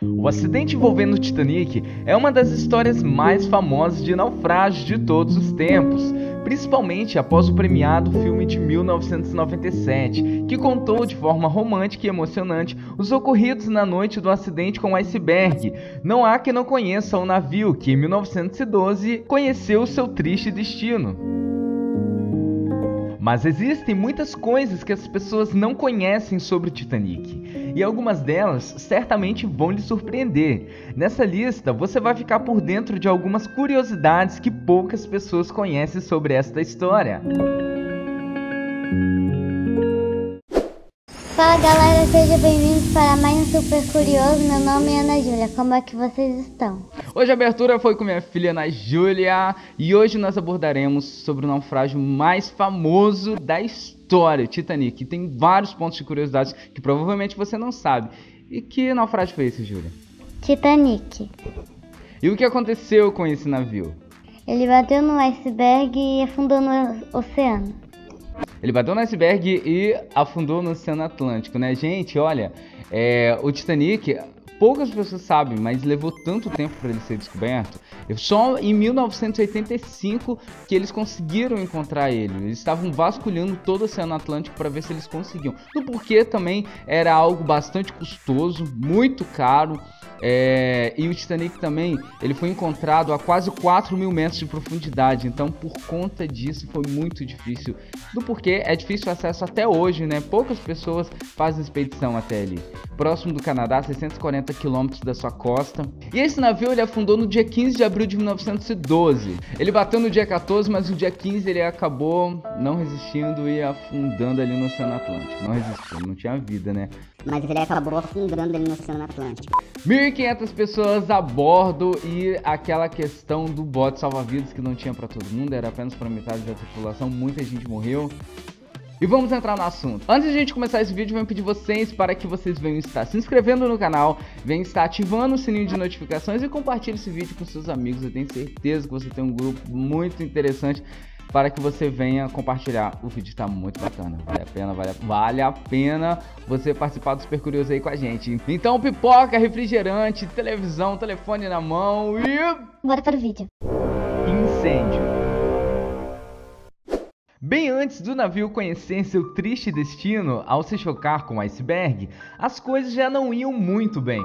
O acidente envolvendo o Titanic é uma das histórias mais famosas de naufrágio de todos os tempos, principalmente após o premiado filme de 1997, que contou de forma romântica e emocionante os ocorridos na noite do acidente com o iceberg. Não há quem não conheça o navio que, em 1912, conheceu seu triste destino. Mas existem muitas coisas que as pessoas não conhecem sobre o Titanic, e algumas delas certamente vão lhe surpreender. Nessa lista, você vai ficar por dentro de algumas curiosidades que poucas pessoas conhecem sobre esta história. Fala galera, sejam bem-vindos para mais um Super Curioso. Meu nome é Ana Júlia, como é que vocês estão? Hoje a abertura foi com minha filha Ana Júlia e hoje nós abordaremos sobre o naufrágio mais famoso da história, o Titanic. Tem vários pontos de curiosidade que provavelmente você não sabe. E que naufrágio foi esse, Júlia? Titanic. E o que aconteceu com esse navio? Ele bateu no iceberg e afundou no oceano. Ele bateu no iceberg e afundou no Oceano Atlântico, né? Gente, olha, o Titanic, poucas pessoas sabem, mas levou tanto tempo para ele ser descoberto. Só em 1985 que eles conseguiram encontrar ele. Eles estavam vasculhando todo o Oceano Atlântico para ver se eles conseguiam. No porquê também era algo bastante custoso, muito caro. E o Titanic também, ele foi encontrado a quase 4.000 metros de profundidade, então por conta disso foi muito difícil. Do porquê é difícil o acesso até hoje, né? Poucas pessoas fazem expedição até ali. Próximo do Canadá, 640 quilômetros da sua costa. E esse navio ele afundou no dia 15 de abril de 1912. Ele bateu no dia 14, mas no dia 15 ele acabou não resistindo e afundando ali no Oceano Atlântico. Não resistiu, não tinha vida, né? Mas ele acabou afundando ali no Oceano Atlântico. 1.500 pessoas a bordo e aquela questão do bote salva-vidas que não tinha para todo mundo, era apenas para metade da tripulação, muita gente morreu. E vamos entrar no assunto. Antes de a gente começar esse vídeo, eu venho pedir vocês para que vocês venham estar se inscrevendo no canal, venham estar ativando o sininho de notificações e compartilhe esse vídeo com seus amigos. Eu tenho certeza que você tem um grupo muito interessante para que você venha compartilhar. O vídeo está muito bacana, vale a pena você participar do Super Curioso aí com a gente. Então pipoca, refrigerante, televisão, telefone na mão e... Bora para o vídeo. Incêndio. Bem antes do navio conhecer seu triste destino ao se chocar com o iceberg, as coisas já não iam muito bem.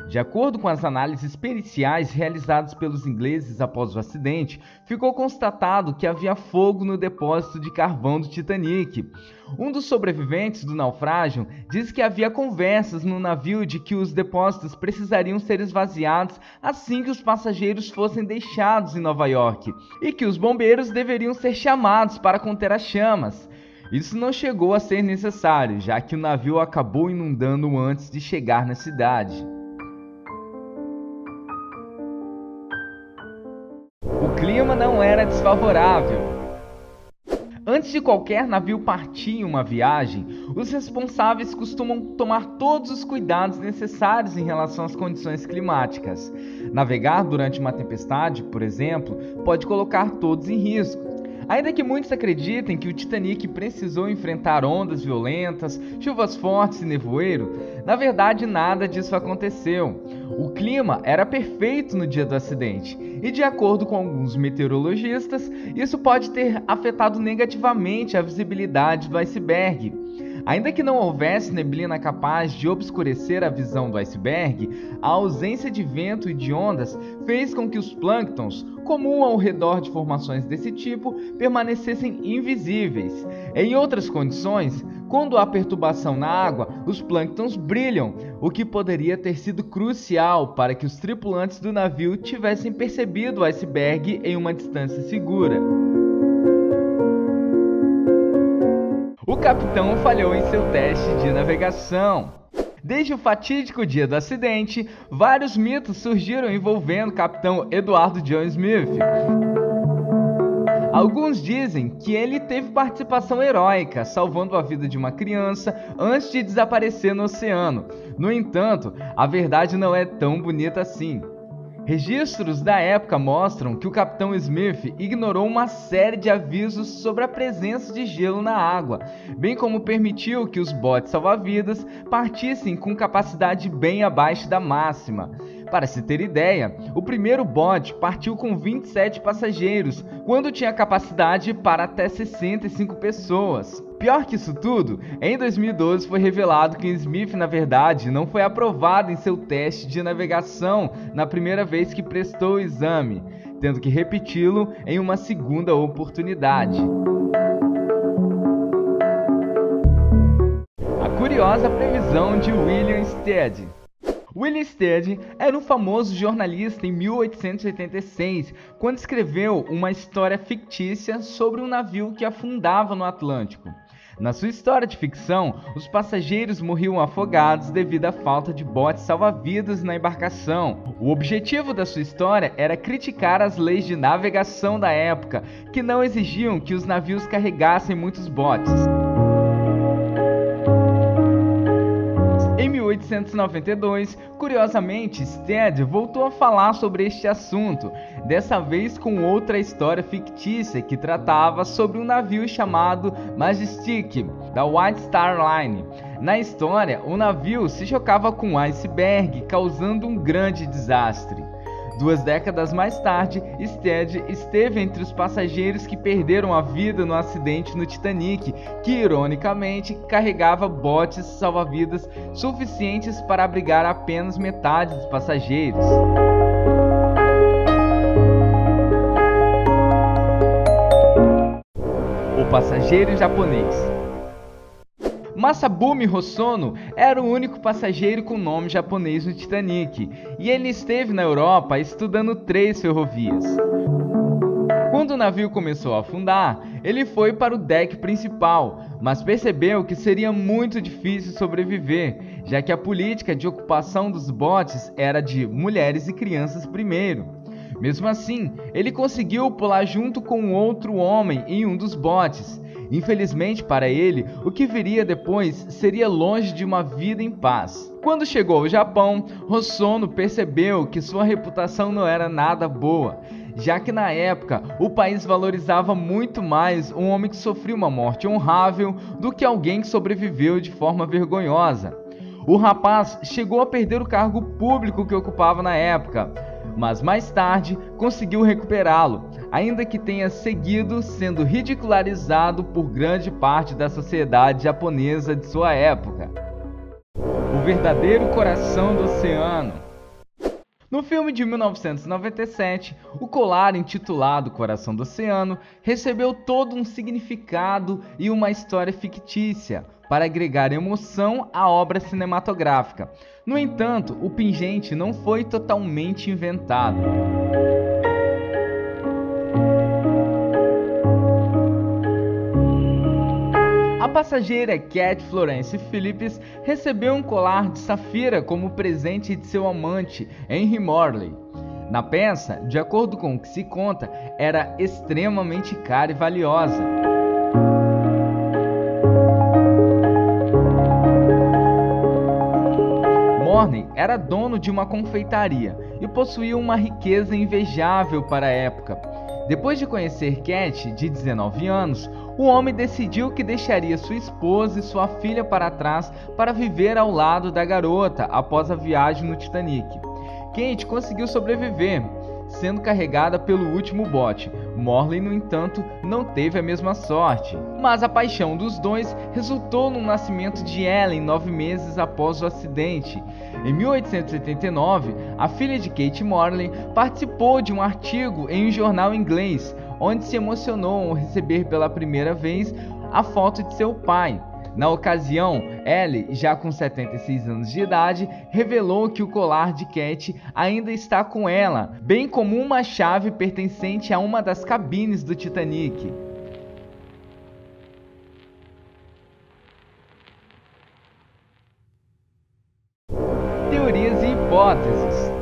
De acordo com as análises periciais realizadas pelos ingleses após o acidente, ficou constatado que havia fogo no depósito de carvão do Titanic. Um dos sobreviventes do naufrágio diz que havia conversas no navio de que os depósitos precisariam ser esvaziados assim que os passageiros fossem deixados em Nova York, e que os bombeiros deveriam ser chamados para conter as chamas. Isso não chegou a ser necessário, já que o navio acabou inundando antes de chegar na cidade. O clima não era desfavorável. Antes de qualquer navio partir em uma viagem, os responsáveis costumam tomar todos os cuidados necessários em relação às condições climáticas. Navegar durante uma tempestade, por exemplo, pode colocar todos em risco. Ainda que muitos acreditem que o Titanic precisou enfrentar ondas violentas, chuvas fortes e nevoeiro, na verdade nada disso aconteceu. O clima era perfeito no dia do acidente, e de acordo com alguns meteorologistas, isso pode ter afetado negativamente a visibilidade do iceberg. Ainda que não houvesse neblina capaz de obscurecer a visão do iceberg, a ausência de vento e de ondas fez com que os plânctons, comum ao redor de formações desse tipo, permanecessem invisíveis. Em outras condições, quando há perturbação na água, os plânctons brilham, o que poderia ter sido crucial para que os tripulantes do navio tivessem percebido o iceberg em uma distância segura. O capitão falhou em seu teste de navegação. Desde o fatídico dia do acidente, vários mitos surgiram envolvendo o capitão Edward John Smith. Alguns dizem que ele teve participação heróica, salvando a vida de uma criança antes de desaparecer no oceano. No entanto, a verdade não é tão bonita assim. Registros da época mostram que o capitão Smith ignorou uma série de avisos sobre a presença de gelo na água, bem como permitiu que os botes salva-vidas partissem com capacidade bem abaixo da máxima. Para se ter ideia, o primeiro bote partiu com 27 passageiros, quando tinha capacidade para até 65 pessoas. Pior que isso tudo, em 2012 foi revelado que Smith, na verdade, não foi aprovado em seu teste de navegação na primeira vez que prestou o exame, tendo que repeti-lo em uma segunda oportunidade. A curiosa previsão de William Stead. William Stead era um famoso jornalista em 1886, quando escreveu uma história fictícia sobre um navio que afundava no Atlântico. Na sua história de ficção, os passageiros morriam afogados devido à falta de botes salva-vidas na embarcação. O objetivo da sua história era criticar as leis de navegação da época, que não exigiam que os navios carregassem muitos botes. Em 1892, curiosamente, Stead voltou a falar sobre este assunto, dessa vez com outra história fictícia que tratava sobre um navio chamado Majestic, da White Star Line. Na história, o navio se chocava com um iceberg, causando um grande desastre. 2 décadas mais tarde, Stead esteve entre os passageiros que perderam a vida no acidente no Titanic, que ironicamente carregava botes salva-vidas suficientes para abrigar apenas metade dos passageiros. O passageiro japonês. Masabumi Hosono era o único passageiro com nome japonês no Titanic, e ele esteve na Europa estudando 3 ferrovias. Quando o navio começou a afundar, ele foi para o deck principal, mas percebeu que seria muito difícil sobreviver, já que a política de ocupação dos botes era de mulheres e crianças primeiro. Mesmo assim, ele conseguiu pular junto com outro homem em um dos botes. Infelizmente para ele, o que viria depois seria longe de uma vida em paz. Quando chegou ao Japão, Hosono percebeu que sua reputação não era nada boa, já que na época o país valorizava muito mais um homem que sofreu uma morte honrável do que alguém que sobreviveu de forma vergonhosa. O rapaz chegou a perder o cargo público que ocupava na época, mas mais tarde conseguiu recuperá-lo, ainda que tenha seguido sendo ridicularizado por grande parte da sociedade japonesa de sua época. O verdadeiro coração do oceano. No filme de 1997, o colar intitulado Coração do Oceano recebeu todo um significado e uma história fictícia para agregar emoção à obra cinematográfica. No entanto, o pingente não foi totalmente inventado. A passageira Cat Florence Phillips recebeu um colar de safira como presente de seu amante, Henry Morley. Na peça, de acordo com o que se conta, era extremamente cara e valiosa. Morley era dono de uma confeitaria e possuía uma riqueza invejável para a época. Depois de conhecer Cat, de 19 anos, o homem decidiu que deixaria sua esposa e sua filha para trás para viver ao lado da garota após a viagem no Titanic. Kate conseguiu sobreviver, sendo carregada pelo último bote. Morley, no entanto, não teve a mesma sorte. Mas a paixão dos dois resultou no nascimento de Ellen 9 meses após o acidente. Em 1889, a filha de Kate Morley participou de um artigo em um jornal inglês, onde se emocionou ao receber pela primeira vez a foto de seu pai. Na ocasião, Ellie, já com 76 anos de idade, revelou que o colar de Cat ainda está com ela, bem como uma chave pertencente a uma das cabines do Titanic. Teorias e hipóteses.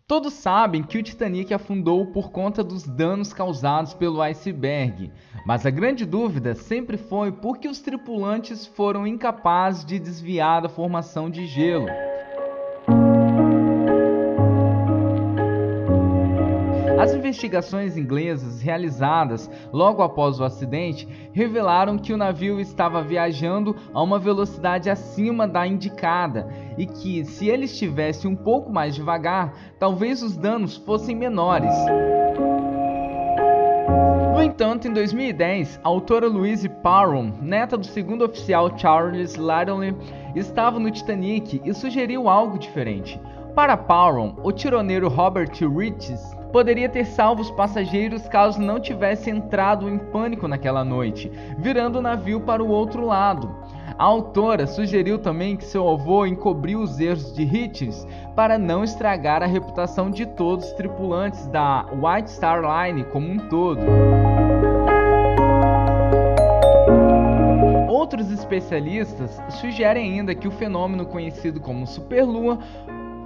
Todos sabem que o Titanic afundou por conta dos danos causados pelo iceberg, mas a grande dúvida sempre foi por que os tripulantes foram incapazes de desviar da formação de gelo. As investigações inglesas realizadas logo após o acidente revelaram que o navio estava viajando a uma velocidade acima da indicada e que, se ele estivesse um pouco mais devagar, talvez os danos fossem menores. No entanto, em 2010, a autora Louise Parham, neta do segundo oficial Charles Lyttle, estava no Titanic e sugeriu algo diferente. Para Parham, o tironeiro Robert Richards poderia ter salvo os passageiros caso não tivesse entrado em pânico naquela noite, virando o navio para o outro lado. A autora sugeriu também que seu avô encobriu os erros de Richards para não estragar a reputação de todos os tripulantes da White Star Line como um todo. Outros especialistas sugerem ainda que o fenômeno conhecido como superlua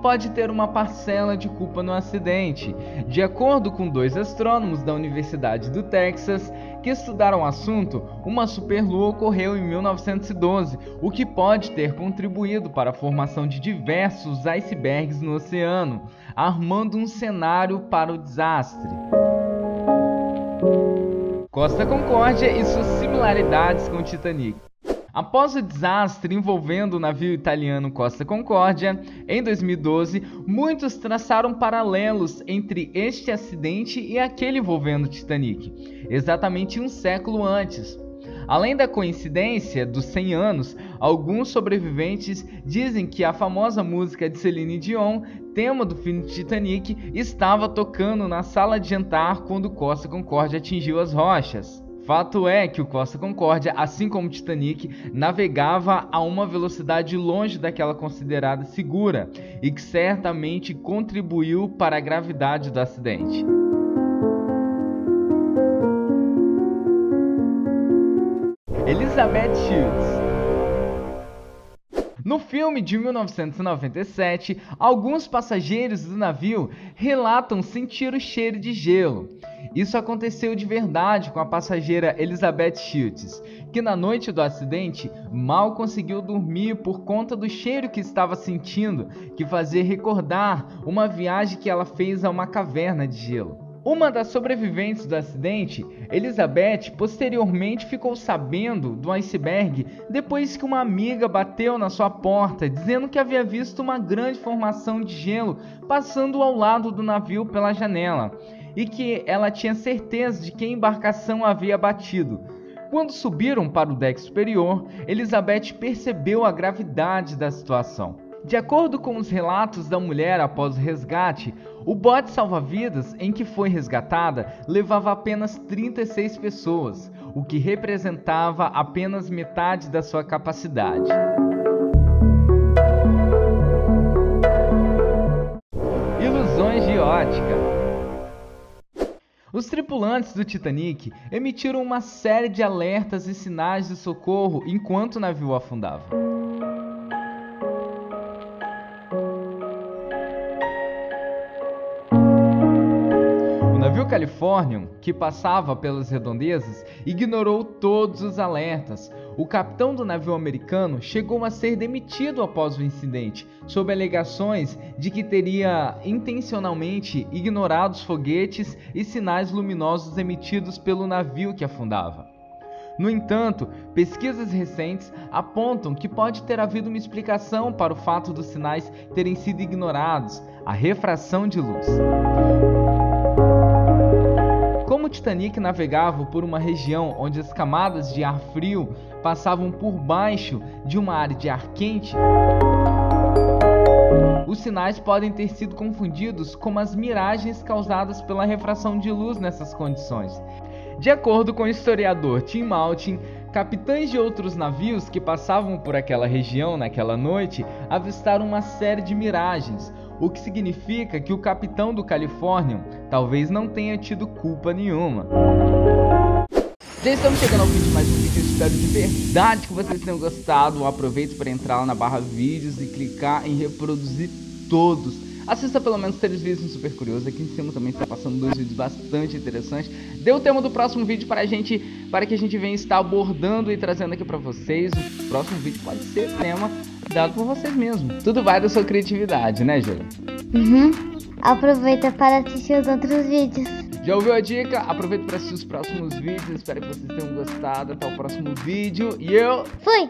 pode ter uma parcela de culpa no acidente. De acordo com 2 astrônomos da Universidade do Texas que estudaram o assunto, uma superlua ocorreu em 1912, o que pode ter contribuído para a formação de diversos icebergs no oceano, armando um cenário para o desastre. Costa Concórdia e suas similaridades com o Titanic. Após o desastre envolvendo o navio italiano Costa Concórdia, em 2012, muitos traçaram paralelos entre este acidente e aquele envolvendo o Titanic, exatamente um século antes. Além da coincidência dos 100 anos, alguns sobreviventes dizem que a famosa música de Celine Dion, tema do filme Titanic, estava tocando na sala de jantar quando Costa Concórdia atingiu as rochas. Fato é que o Costa Concórdia, assim como o Titanic, navegava a uma velocidade longe daquela considerada segura e que certamente contribuiu para a gravidade do acidente. Elizabeth Shields. No filme de 1997, alguns passageiros do navio relatam sentir o cheiro de gelo. Isso aconteceu de verdade com a passageira Elizabeth Shields, que na noite do acidente mal conseguiu dormir por conta do cheiro que estava sentindo, que fazia recordar uma viagem que ela fez a uma caverna de gelo. Uma das sobreviventes do acidente, Elizabeth, posteriormente ficou sabendo do iceberg depois que uma amiga bateu na sua porta dizendo que havia visto uma grande formação de gelo passando ao lado do navio pela janela e que ela tinha certeza de que a embarcação havia batido. Quando subiram para o deck superior, Elizabeth percebeu a gravidade da situação. De acordo com os relatos da mulher após o resgate, o bote salva-vidas em que foi resgatada levava apenas 36 pessoas, o que representava apenas metade da sua capacidade. Ilusões de ótica. Os tripulantes do Titanic emitiram uma série de alertas e sinais de socorro enquanto o navio afundava. O navio Californian, que passava pelas redondezas, ignorou todos os alertas. O capitão do navio americano chegou a ser demitido após o incidente, sob alegações de que teria intencionalmente ignorado os foguetes e sinais luminosos emitidos pelo navio que afundava. No entanto, pesquisas recentes apontam que pode ter havido uma explicação para o fato dos sinais terem sido ignorados: a refração de luz. Como o Titanic navegava por uma região onde as camadas de ar frio passavam por baixo de uma área de ar quente, os sinais podem ter sido confundidos com as miragens causadas pela refração de luz nessas condições. De acordo com o historiador Tim Maltin, capitães de outros navios que passavam por aquela região naquela noite avistaram uma série de miragens, o que significa que o capitão do Californian talvez não tenha tido culpa nenhuma. Já estamos chegando ao fim de mais um vídeo, espero de verdade que vocês tenham gostado. Aproveite para entrar lá na barra vídeos e clicar em reproduzir todos. Assista pelo menos 3 vídeos no Super Curioso. Aqui em cima também está passando 2 vídeos bastante interessantes. Dê o tema do próximo vídeo para que a gente venha estar abordando e trazendo aqui para vocês. O próximo vídeo pode ser tema dado por vocês mesmos. Tudo vai da sua criatividade, né, Júlia? Aproveita para assistir os outros vídeos. Já ouviu a dica? Aproveita para assistir os próximos vídeos. Espero que vocês tenham gostado. Até o próximo vídeo. E eu Fui!